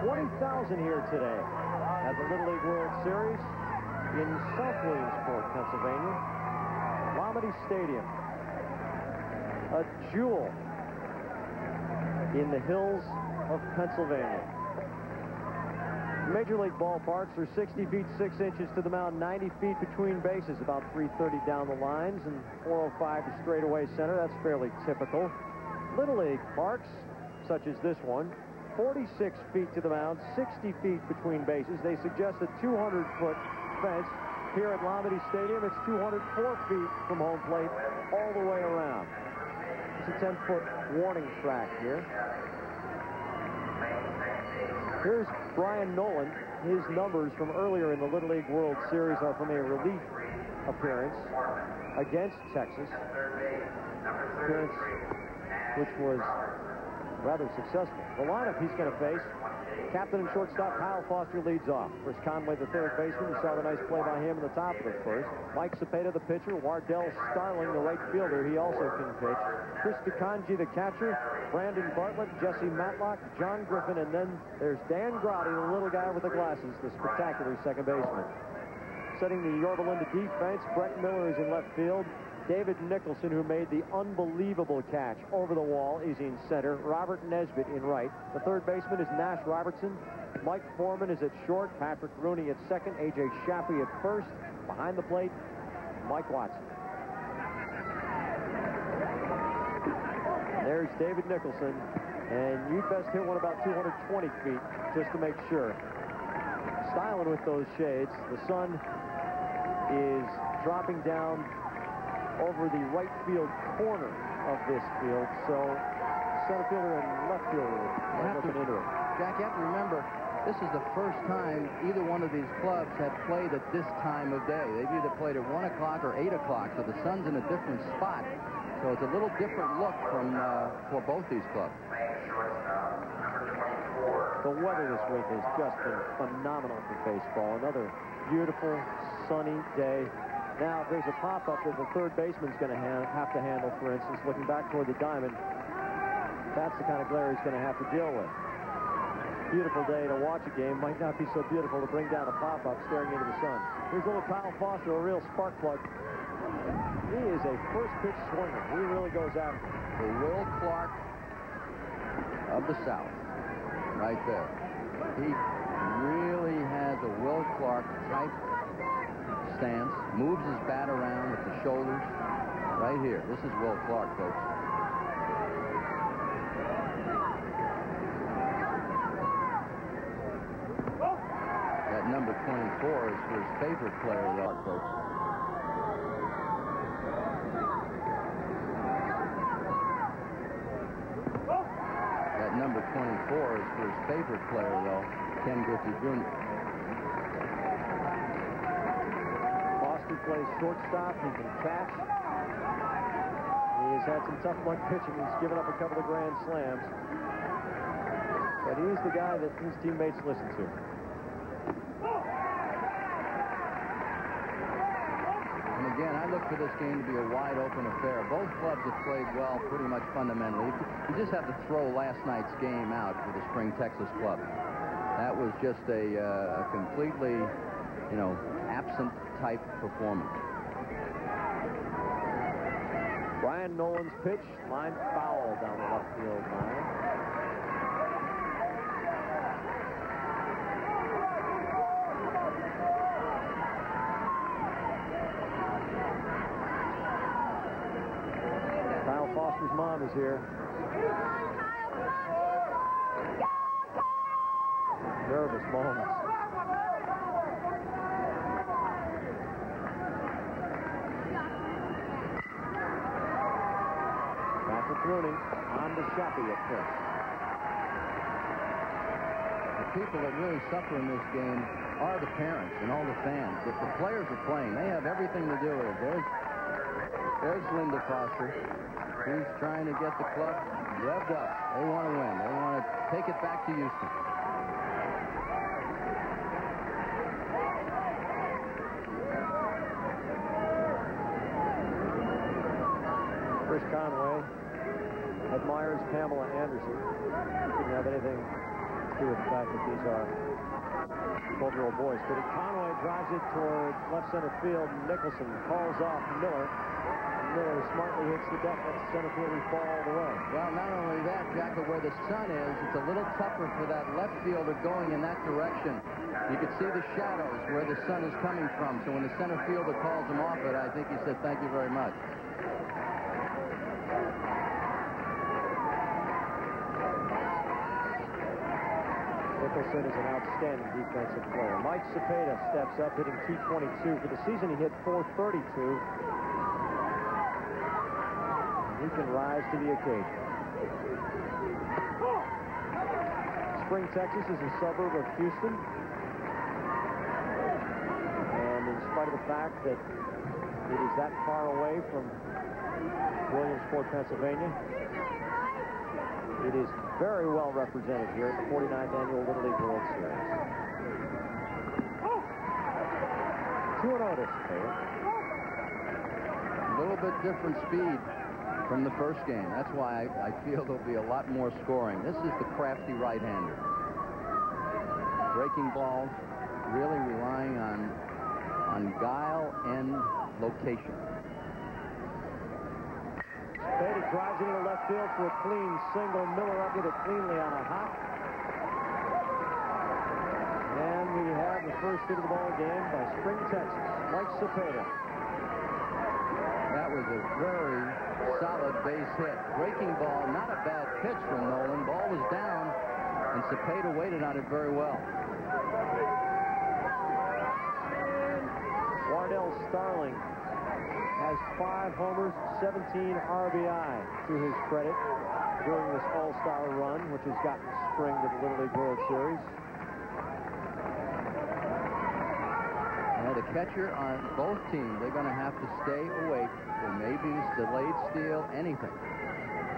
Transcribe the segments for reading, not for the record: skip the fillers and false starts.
20,000 here today at the Little League World Series in South Williamsport, Pennsylvania. Lamade Stadium, a jewel in the hills of Pennsylvania. Major League ballparks are 60 feet 6 inches to the mound, 90 feet between bases, about 330 down the lines, and 405 to straightaway center. That's fairly typical. Little League parks, such as this one, 46 feet to the mound, 60 feet between bases. They suggest a 200-foot fence. Here at Lamade Stadium, it's 204 feet from home plate all the way around. It's a 10-foot warning track here. Here's Brian Nolan. His numbers from earlier in the Little League World Series are from a relief appearance against Texas. Appearance which was rather successful. The lineup he's going to face: captain and shortstop Kyle Foster leads off. Chris Conway, the third baseman. You saw the nice play by him in the top of the first. Mike Cepeda, the pitcher. Wardell Starling, the right fielder. He also can pitch. Chris Picanji, the catcher. Brandon Bartlett, Jesse Matlock, John Griffin, and then there's Dan Grotti, the little guy with the glasses, the spectacular second baseman. Setting the Yorba Linda defense, Brett Miller is in left field. David Nicholson, who made the unbelievable catch over the wall, is in center. Robert Nesbitt in right. The third baseman is Nash Robertson. Mike Foreman is at short. Patrick Rooney at second. A.J. Shappy at first. Behind the plate, Mike Watson. There's David Nicholson. And you'd best hit one about 220 feet just to make sure. Styling with those shades. The sun is dropping down over the right field corner of this field, so center fielder and left fielder are looking into it. Jack, you have to remember, this is the first time either one of these clubs had played at this time of day. They've either played at 1 o'clock or 8 o'clock, so the sun's in a different spot. So it's a little different look from for both these clubs. The weather this week has just been phenomenal for baseball. Another beautiful, sunny day. Now, there's a pop-up that the third baseman's going to have to handle, for instance, looking back toward the diamond. That's the kind of glare he's going to have to deal with. Beautiful day to watch a game. Might not be so beautiful to bring down a pop-up staring into the sun. Here's little Kyle Foster, a real spark plug. He is a first-pitch swinger. He really goes after it. The Will Clark of the South, right there. He really has a Will Clark type stance, moves his bat around with the shoulders. Right here. This is Will Clark, folks. That number 24 is his favorite player, folks. That number 24 is his favorite player, though, Ken Griffey Jr. He plays shortstop. He can catch. He has had some tough luck pitching. He's given up a couple of grand slams. But he's the guy that his teammates listen to. And again, I look for this game to be a wide-open affair. Both clubs have played well pretty much fundamentally. You just have to throw last night's game out for the Spring Texas club. That was just a completely, absent type performance. Brian Nolan's pitch, line foul down the left field line. Kyle Foster's mom is here. Nervous moments. Rooney on to Shappy at first. The people that really suffer in this game are the parents and all the fans. If the players are playing, they have everything to do with it. There's Linda Foster. She's trying to get the club revved up. They want to win. They want to take it back to Houston. Chris Conway admires Pamela Anderson. She didn't have anything to too, with the fact that these are 12-year-old boys. But Conway drives it toward left center field. Nicholson calls off Miller. Miller smartly hits the deck. Lets the center fielders fall all the way. Well, not only that, Jack, but where the sun is, it's a little tougher for that left fielder going in that direction. You can see the shadows where the sun is coming from. So when the center fielder calls him off it, I think he said, thank you very much. Nicholson is an outstanding defensive player. Mike Cepeda steps up, hitting .222. For the season, he hit .432. He can rise to the occasion. Spring, Texas is a suburb of Houston. And in spite of the fact that it is that far away from Williamsport, Pennsylvania, it is very well represented here at the 49th Annual Little League World Series. 2-0 to Cepeda. A little bit different speed from the first game. That's why I feel there'll be a lot more scoring. This is the crafty right-hander. Breaking balls, really relying on guile and location. Cepeda drives into the left field for a clean single. Miller up with it cleanly on a hop. And we have the first hit of the ball game by Spring, Texas. Mike Cepeda. That was a very solid base hit. Breaking ball, not a bad pitch from Nolan. Ball was down, and Cepeda waited on it very well. Wardell Starling has 5 homers, 17 RBI to his credit during this all-star run, which has gotten Spring to the Little League World Series. The catcher on both teams, they're going to have to stay awake. There may be delayed steal, anything.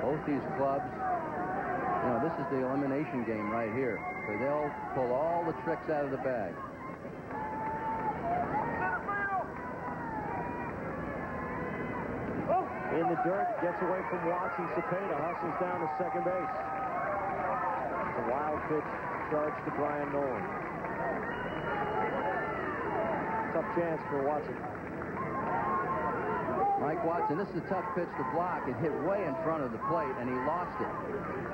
Both these clubs, you know, this is the elimination game right here. So they'll pull all the tricks out of the bag. In the dirt, gets away from Watson. Cepeda hustles down to second base. A wild pitch charged to Brian Nolan. Tough chance for Watson. Mike Watson, this is a tough pitch to block. It hit way in front of the plate, and he lost it.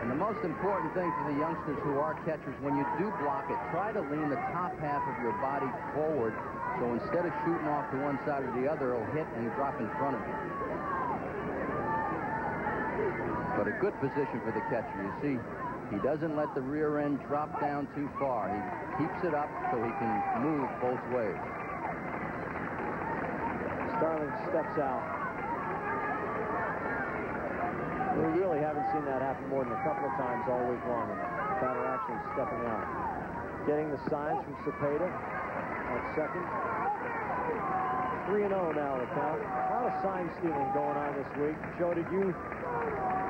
And the most important thing for the youngsters who are catchers, when you do block it, try to lean the top half of your body forward, so instead of shooting off to one side or the other, it'll hit and drop in front of you. But a good position for the catcher. You see, he doesn't let the rear end drop down too far. He keeps it up so he can move both ways. Starling steps out. We really haven't seen that happen more than a couple of times all week long. The batter actually stepping out. Getting the signs from Cepeda at second. 3-0 now the count. A lot of sign stealing going on this week. Joe, did you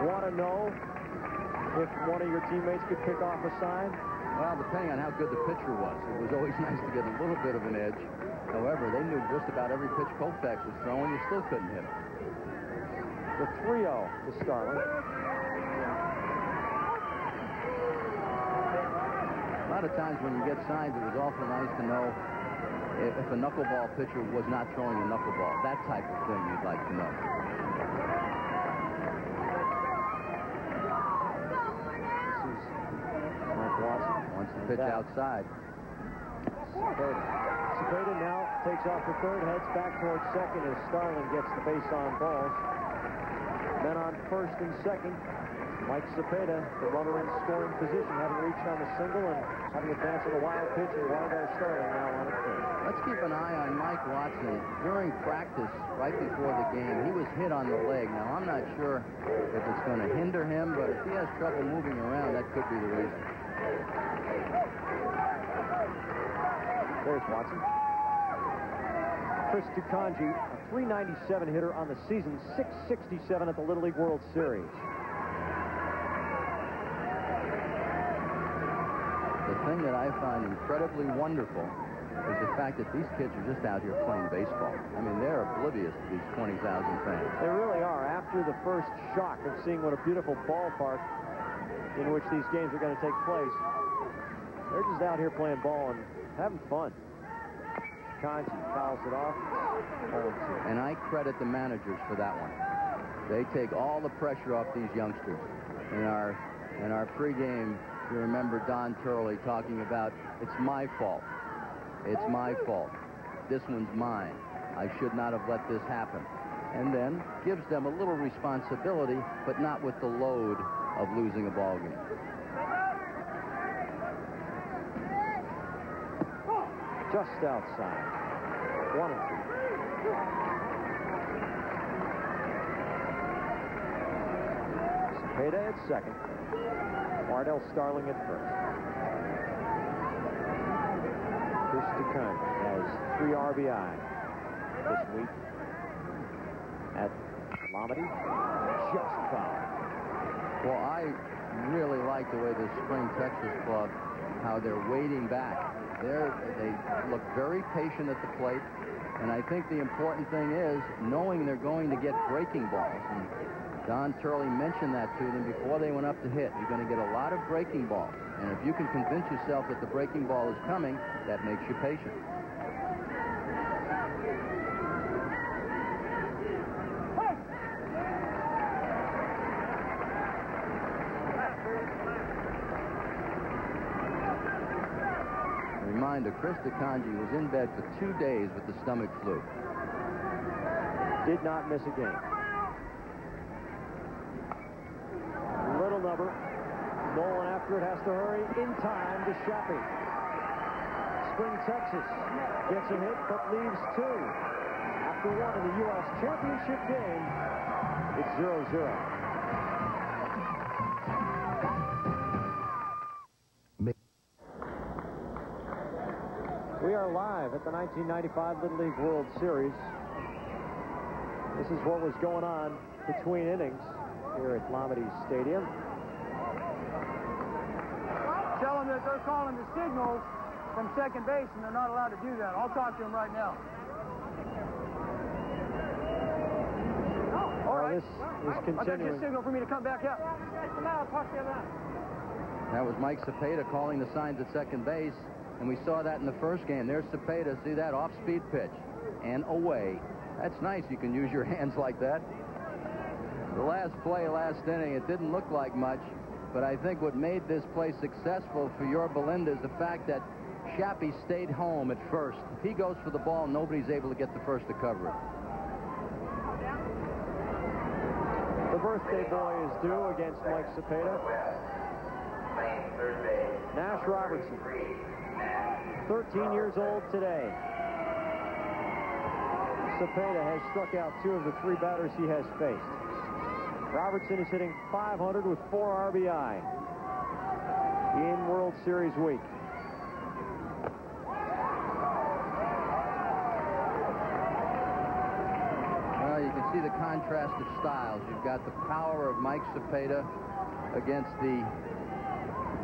want to know if one of your teammates could pick off a sign? Well, depending on how good the pitcher was. It was always nice to get a little bit of an edge. However, they knew just about every pitch Koufax was throwing. You still couldn't hit him. The 3-0 to Starling. A lot of times when you get signs, it was awful nice to know if a knuckleball pitcher was not throwing a knuckleball. That type of thing you'd like to know. This is Mike Watson. Wants to pitch outside. Cepeda now takes off for third, heads back towards second as Starling gets the base on balls. Then on first and second, Mike Cepeda, the runner in scoring position, having reached on the single and having advanced on the wild pitch, and Wardell Starling now on at third. Let's keep an eye on Mike Watson. During practice, right before the game, he was hit on the leg. Now, I'm not sure if it's going to hinder him, but if he has trouble moving around, that could be the reason. There's Watson. Chris Tukanji, a .397 hitter on the season, .667 at the Little League World Series. The thing that I find incredibly wonderful is the fact that these kids are just out here playing baseball. I mean, they're oblivious to these 20,000 fans. They really are. After the first shock of seeing what a beautiful ballpark in which these games are going to take place, They're just out here playing ball and having fun. Kanji fouls it off. 0-2. And I credit the managers for that one. They take all the pressure off these youngsters. In our pregame, you remember Don Turley talking about, it's my fault. It's my fault. This one's mine. I should not have let this happen. And then gives them a little responsibility, but not with the load of losing a ball game. Just outside. 1-2. Cepeda at second. Wardell Starling at first. Kanji has 3 RBI this week at Lamedy. Just fouled. Well, I really like the way the Spring Texas club, how they're waiting back. They look very patient at the plate, and I think the important thing is knowing they're going to get breaking balls. And Don Turley mentioned that to them before they went up to hit. You're going to get a lot of breaking balls, and if you can convince yourself that the breaking ball is coming, that makes you patient. Reminder, Chris Kanji was in bed for 2 days with the stomach flu. Did not miss a game. Little number. Nolan after it has to hurry in time to Shappy. Spring Texas gets a hit but leaves 2. After 1 in the U.S. Championship game, it's 0-0. We are live at the 1995 Little League World Series. This is what was going on between innings here at Lamedy Stadium. Tell them that they're calling the signals from second base, and they're not allowed to do that. I'll talk to them right now. All right. This is continuing. I got your signal for me to come back up. I'll talk to you now. That was Mike Cepeda calling the signs at second base, and we saw that in the first game. There's Cepeda. See that off-speed pitch and away. That's nice. You can use your hands like that. The last play, last inning, it didn't look like much, but I think what made this play successful for your Belinda is the fact that Shappy stayed home at first. If he goes for the ball, nobody's able to get the first to cover it. The birthday boy is due against Mike Cepeda. Nash Robertson, 13 years old today. Cepeda has struck out 2 of the 3 batters he has faced. Robertson is hitting .500 with 4 RBI in World Series week. Well, you can see the contrast of styles. You've got the power of Mike Cepeda against the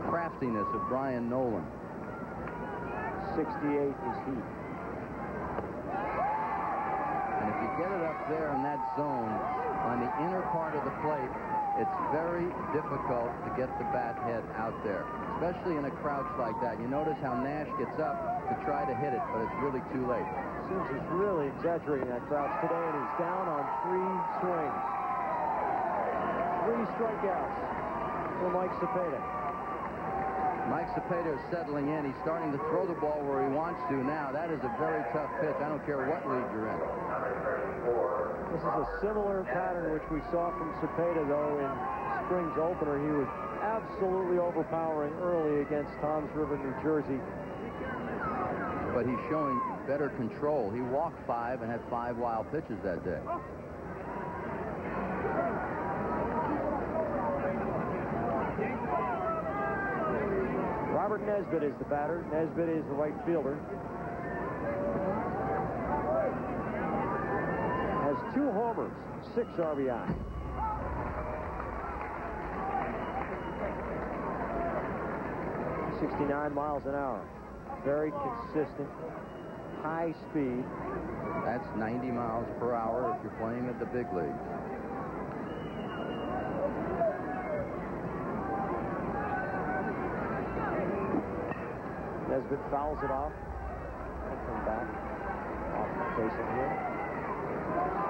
craftiness of Brian Nolan. 68 is he. And if you get it up there in that zone on the inner part of the plate, it's very difficult to get the bat head out there, especially in a crouch like that. You notice how Nash gets up to try to hit it, but it's really too late. Seems he's really exaggerating that crouch today, and he's down on 3 swings. 3 strikeouts for Mike Cepeda. Mike Cepeda is settling in. He's starting to throw the ball where he wants to now. That is a very tough pitch. I don't care what league you're in. This is a similar pattern which we saw from Cepeda, though, in spring's opener. He was absolutely overpowering early against Toms River, New Jersey. But he's showing better control. He walked 5 and had 5 wild pitches that day. Robert Nesbitt is the batter. Nesbitt is the right fielder. Has 2 homers, 6 RBI. .69 miles an hour. Very consistent, high speed. That's 90 miles per hour if you're playing at the big leagues. Nesbitt fouls it off. And come back. Off the facing here.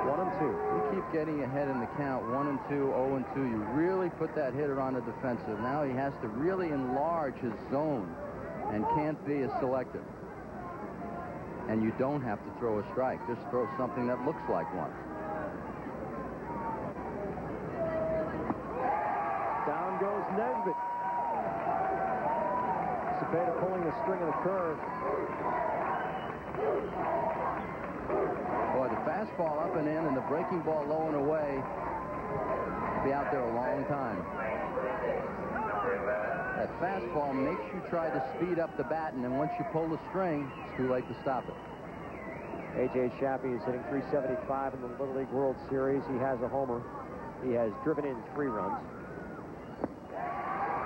1-2. You keep getting ahead in the count, 1-2, 0-2. You really put that hitter on the defensive. Now he has to really enlarge his zone and can't be as selective. And you don't have to throw a strike. Just throw something that looks like one. Down goes Nesbitt. Cepeda pulling the string of the curve. Boy, the fastball up and in and the breaking ball low and away. Be out there a long time. That fastball makes you try to speed up the bat, and then once you pull the string, it's too late to stop it. A.J. Shappy is hitting .375 in the Little League World Series. He has a homer. He has driven in 3 runs.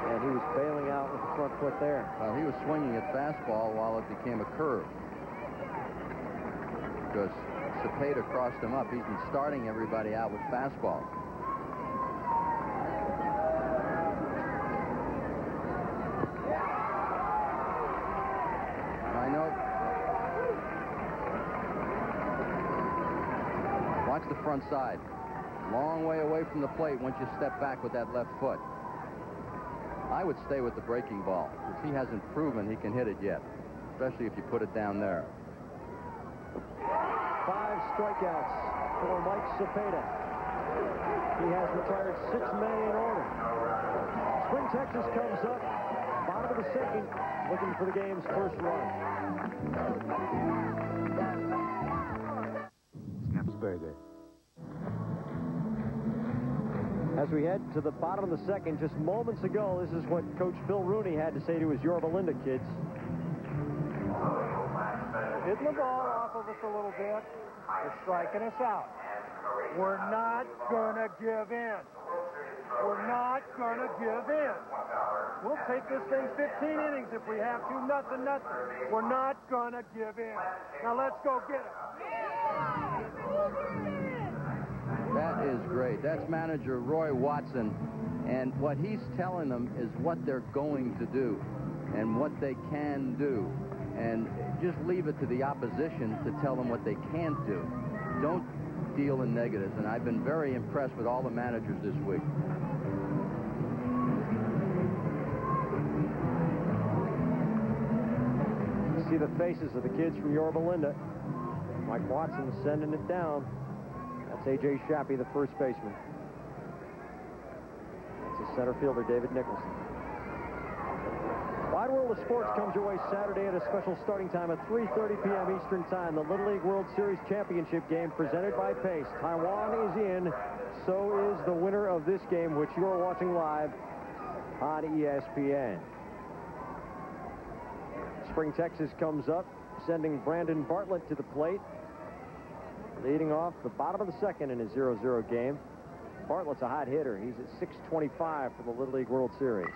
And he was bailing out with the front foot there. Well, he was swinging at fastball while it became a curve. Because Cepeda crossed him up. He's been starting everybody out with fastball. And I know. Watch the front side. Long way away from the plate once you step back with that left foot. I would stay with the breaking ball, because he hasn't proven he can hit it yet, especially if you put it down there. 5 strikeouts for Mike Cepeda. He has retired 6 men in order. Spring Texas comes up, bottom of the second, looking for the game's first run. Snapsburger. As we head to the bottom of the second, just moments ago, this is what Coach Phil Rooney had to say to his Yorba Linda kids. Hitting the ball off of us a little bit. They're striking us out. We're not going to give in. We're not going to give in. We'll take this thing 15 innings if we have to. Nothing. We're not going to give in. Now let's go get it. That is great. That's manager Roy Watson. And what he's telling them is what they're going to do and what they can do. And just leave it to the opposition to tell them what they can't do. Don't deal in negatives. And I've been very impressed with all the managers this week. See the faces of the kids from Yorba Linda. Mike Watson sending it down. That's A.J. Shappy, the first baseman. That's the center fielder, David Nicholson. Wide World of Sports comes your way Saturday at a special starting time at 3:30 p.m. Eastern Time. The Little League World Series Championship game presented by Pace. Taiwan is in. So is the winner of this game, which you are watching live on ESPN. Spring Texas comes up, sending Brandon Bartlett to the plate. Leading off the bottom of the second in a 0-0 game. Bartlett's a hot hitter. He's at .625 for the Little League World Series.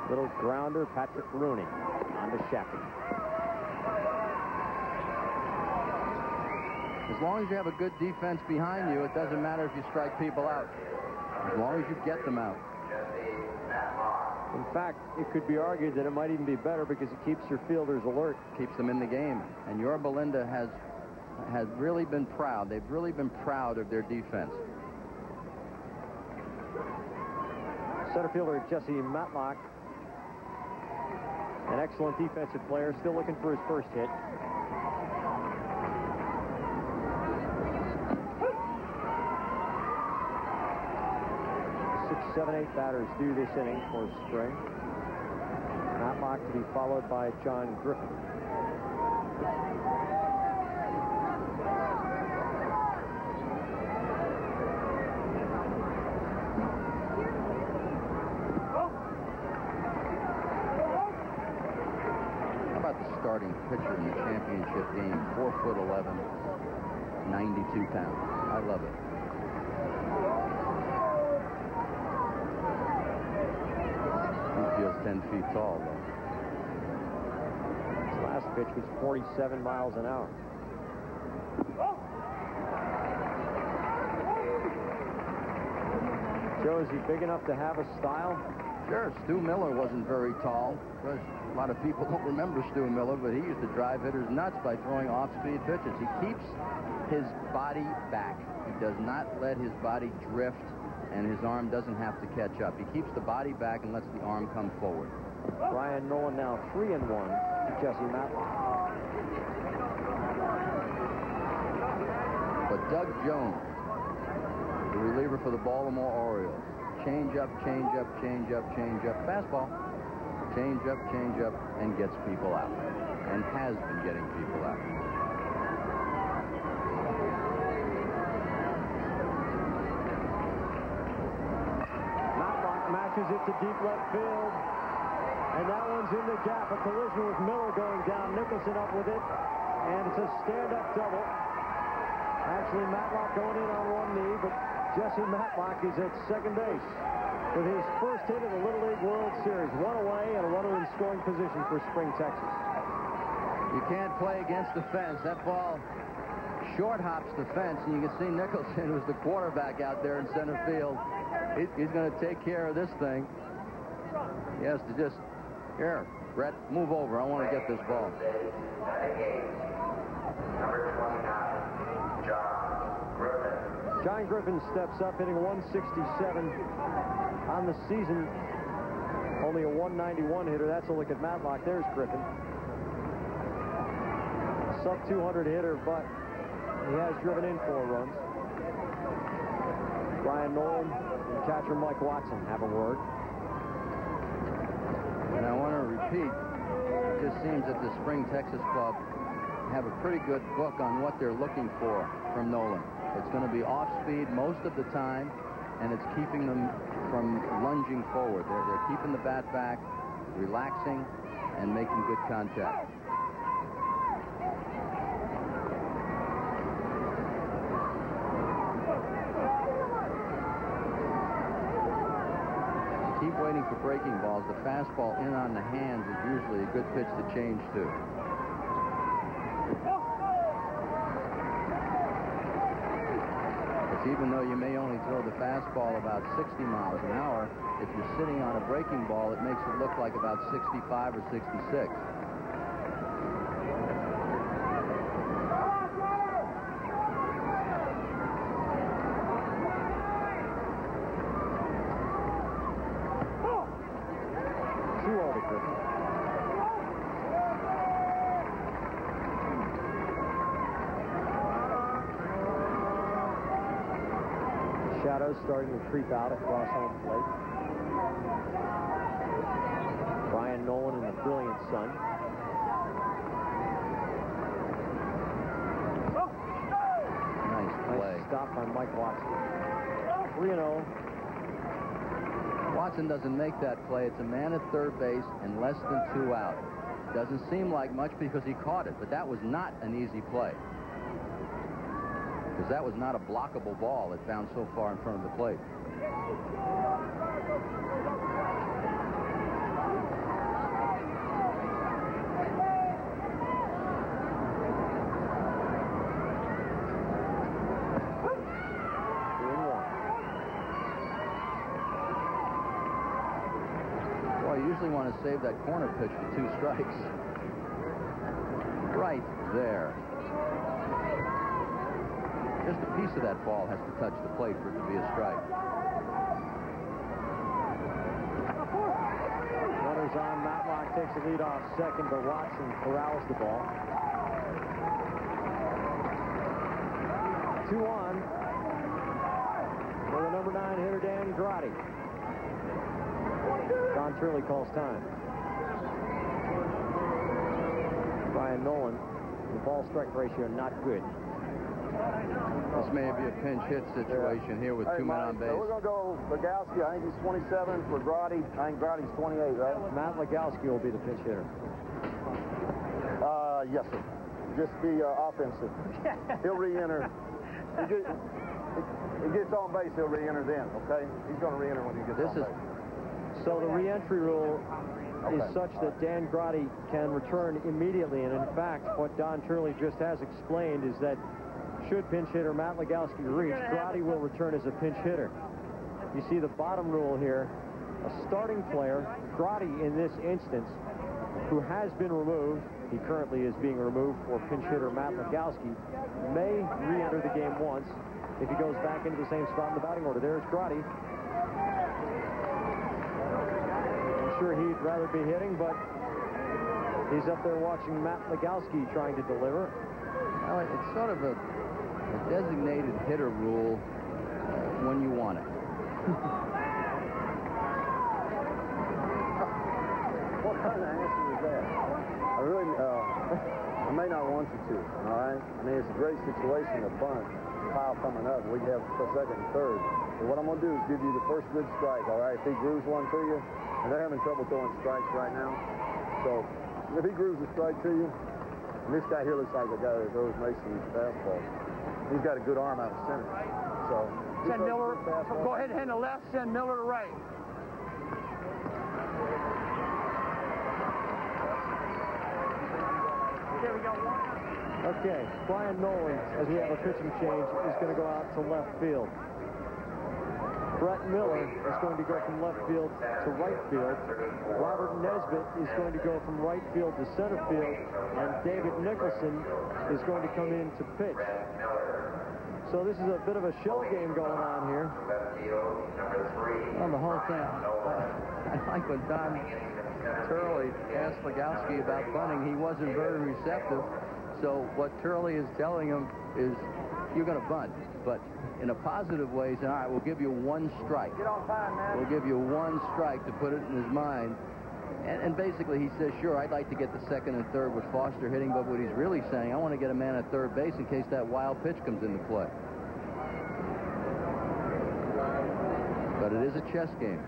Little grounder, Patrick Rooney on to Shappy. As long as you have a good defense behind you, it doesn't matter if you strike people out. As long as you get them out. In fact, it could be argued that it might even be better because it keeps your fielders alert. Keeps them in the game. And Yorba Linda has really been proud. They've really been proud of their defense. Center fielder Jesse Matlock, an excellent defensive player, still looking for his first hit. Six, 7, 8 batters due this inning for Spring. Matlock to be followed by John Griffin. Starting pitcher in the championship game, 4'11", 92 pounds. I love it. He feels 10 feet tall, though. His last pitch was 47 miles an hour. Joe, is he big enough to have a style? Sure, Stu Miller wasn't very tall. Because a lot of people don't remember Stu Miller, but he used to drive hitters nuts by throwing off-speed pitches. He keeps his body back. He does not let his body drift, and his arm doesn't have to catch up. He keeps the body back and lets the arm come forward. Brian Nolan now 3-1 to Jesse Matlock. But Doug Jones, the reliever for the Baltimore Orioles, change up, change up, change up, change up, fastball, change up, and gets people out, and has been getting people out. Matlock matches it to deep left field, and that one's in the gap. A collision with Miller going down. Nicholson up with it, and it's a stand-up double. Actually, Matlock going in on one knee, but Jesse Matlock is at second base with his first hit in the Little League World Series. One away and a runner in scoring position for Spring, Texas. You can't play against the fence. That ball short hops the fence, and you can see Nicholson, who's the quarterback out there in center field. He's going to take care of this thing. He has to just, here, Brett, move over. I want to get this ball. Number 29. John Griffin steps up, hitting 167 on the season. Only a 191 hitter. That's a look at Matlock. There's Griffin. Sub-200 hitter, but he has driven in 4 runs. Brian Nolan and catcher Mike Watson have a word. And I want to repeat, it just seems that the Spring Texas Club have a pretty good book on what they're looking for from Nolan. It's going to be off-speed most of the time, and it's keeping them from lunging forward. They're keeping the bat back, relaxing, and making good contact. Keep waiting for breaking balls. The fastball in on the hands is usually a good pitch to change to. Even though you may only throw the fastball about 60 miles an hour, if you're sitting on a breaking ball, it makes it look like about 65 or 66. Shadows starting to creep out across home plate. Brian Nolan and the brilliant sun. Nice play. Nice stop by Mike Watson. 3-0. Watson doesn't make that play. It's a man at third base and less than 2 out. Doesn't seem like much because he caught it, but that was not an easy play. Because that was not a blockable ball that bounced so far in front of the plate. Well, you usually want to save that corner pitch for 2 strikes. Right there. Just a piece of that ball has to touch the plate for it to be a strike. Runners on. Matlock takes the lead off second, but Watson corrals the ball. 2-1 for the number 9 hitter, Dan Grotti. Don Turley calls time. Brian Nolan, the ball-strike ratio not good. This may be a pinch hit situation here with 2 men on base. So we're going to go Legowski. I think he's 27 for Grotti. I think Grotti's 28, right? Matt Legowski will be the pinch hitter. Yes, sir. Just be offensive. He'll re-enter. He gets on base, he'll re-enter then, okay? He's going to re-enter when he gets on base. So the re-entry rule is such that Dan Grotti can return immediately. And in fact, what Don Turley just has explained is that should pinch hitter Matt Legowski reach, Grotti will return as a pinch hitter. You see the bottom rule here a starting player, Grotti in this instance, who has been removed. He currently is being removed for pinch hitter Matt Legowski, may re-enter the game once if he goes back into the same spot in the batting order. There's Grotti. I'm sure he'd rather be hitting, but he's up there watching Matt Legowski trying to deliver. Well, it's sort of a designated hitter rule when you want it. What kind of answer is that? I really, I may not want you to, all right? I mean, it's a great situation, a bunt, pile coming up. We have second and third. But what I'm going to do is give you the first good strike, all right? If he grooves one to you, and they're having trouble throwing strikes right now. So if he grooves a strike to you, and this guy here looks like a guy that throws Mason's fastball. He's got a good arm out of center. So Send Miller, go ahead and hand to left, send Miller to right. Here we go. Okay, Brian Nolan, as we have a pitching change, is going to go out to left field. Brett Miller is going to go from left field to right field. Robert Nesbitt is going to go from right field to center field. And David Nicholson is going to come in to pitch. So this is a bit of a shell game going on here. Well, the whole thing, I like when Don Turley asked Legowski about bunting. He wasn't very receptive. So what Turley is telling him is, you're going to bunt, but in a positive way, he's saying, all right, we'll give you one strike. Get on time, man. We'll give you one strike to put it in his mind. And basically, he says, sure, I'd like to get the second and third with Foster hitting, but what he's really saying, I want to get a man at third base in case that wild pitch comes into play. But it is a chess game.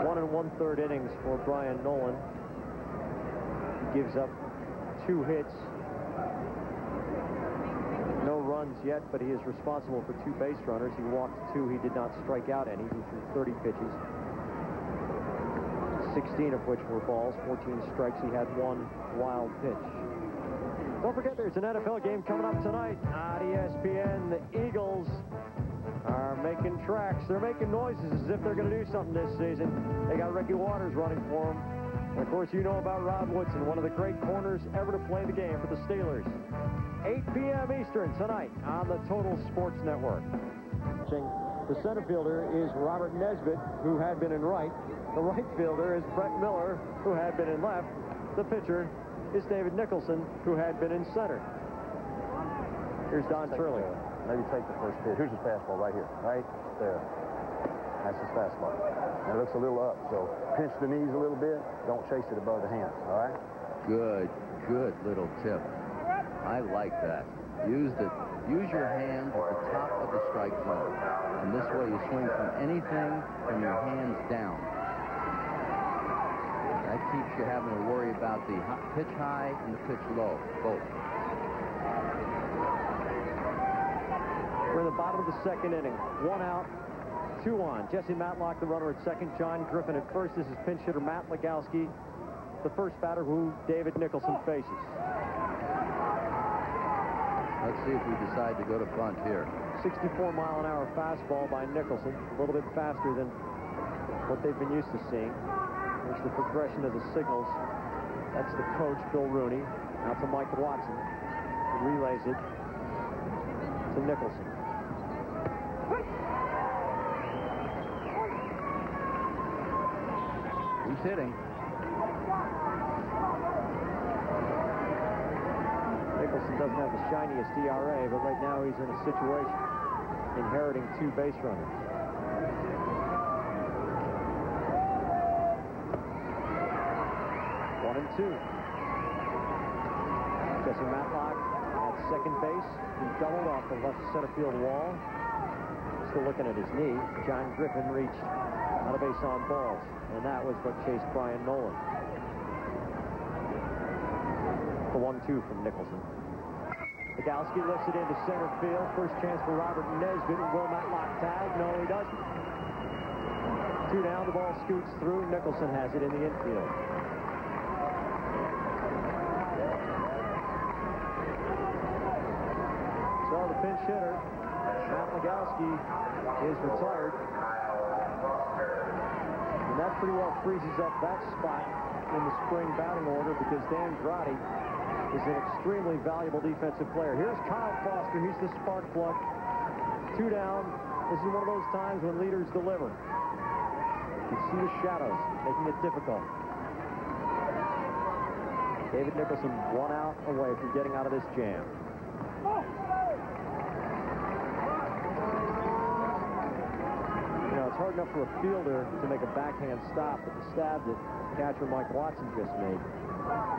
1 1/3 innings for Brian Nolan. He gives up 2 hits. No runs yet, but he is responsible for 2 base runners. He walked 2. He did not strike out any. He threw 30 pitches, 16 of which were balls, 14 strikes. He had 1 wild pitch. Don't forget, there's an NFL game coming up tonight on ESPN. The Eagles are making tracks. They're making noises as if they're going to do something this season. They got Ricky Waters running for them. And of course, you know about Rod Woodson, one of the great corners ever to play the game for the Steelers. 8 p.m. Eastern tonight on the Total Sports Network. The center fielder is Robert Nesbitt, who had been in right. The right fielder is Brett Miller, who had been in left. The pitcher is David Nicholson, who had been in center. Here's Don Turley. Maybe take the first pitch. Here's his fastball right here, right there. That's his fastball. And it looks a little up, so pinch the knees a little bit. Don't chase it above the hands, all right? Good little tip. I like that. Use your hands at the top of the strike zone. And this way you swing from anything from your hands down. That keeps you having to worry about the pitch high and the pitch low, both. We're in the bottom of the second inning. 1 out, 2 on. Jesse Matlock, the runner at second. John Griffin at first. This is pinch hitter Matt Legowski, the first batter who David Nicholson faces. Let's see if we decide to go to bunt here. 64-mile-an-hour fastball by Nicholson, a little bit faster than what they've been used to seeing. There's the progression of the signals. That's the coach, Bill Rooney. Out to Mike Watson. He relays it to Nicholson. He's hitting. Nicholson doesn't have the shiniest ERA, but right now he's in a situation inheriting 2 base runners. One and 2. Jesse Matlock at second base. He doubled off the left center field wall. Still looking at his knee. John Griffin reached out of base on balls, and that was what chased Brian Nolan. The 1-2 from Nicholson. Legowski lifts it into center field. First chance for Robert Nesbitt. Will Matlock tag? No, he doesn't. 2 down. The ball scoots through. Nicholson has it in the infield. So the pinch hitter, Matt Legowski, is retired. And that pretty well freezes up that spot in the spring batting order because Dan Grotti is an extremely valuable defensive player. Here's Kyle Foster. He's the spark plug. 2 down. This is one of those times when leaders deliver. You see the shadows making it difficult. David Nicholson 1 out away from getting out of this jam. You know, it's hard enough for a fielder to make a backhand stop, but the stab that catcher Mike Watson just made.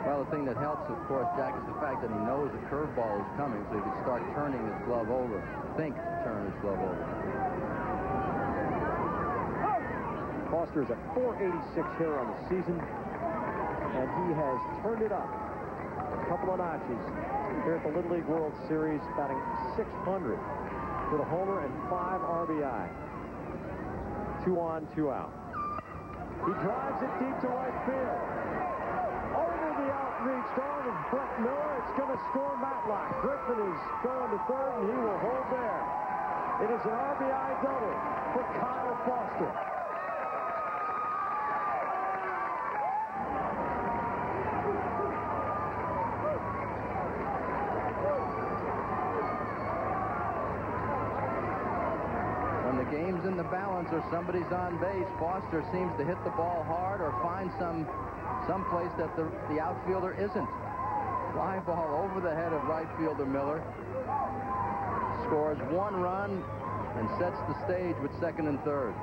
Well, the thing that helps, of course, Jack, is the fact that he knows a curveball is coming, so he can start turning his glove over. Think to turn his glove over. Foster is a .486 hitter on the season, and he has turned it up a couple of notches here at the Little League World Series, batting .600 with a homer and 5 RBI. 2 on, 2 out. He drives it deep to right field. Over the outreach arm of Brett Miller. It's going to score Matlock. Griffin is going to third, and he will hold there. It is an RBI double for Kyle Foster. When the game's in the balance or somebody's on base, Foster seems to hit the ball hard or find some place that the outfielder isn't. Fly ball over the head of right fielder Miller. Scores 1 run and sets the stage with second and third.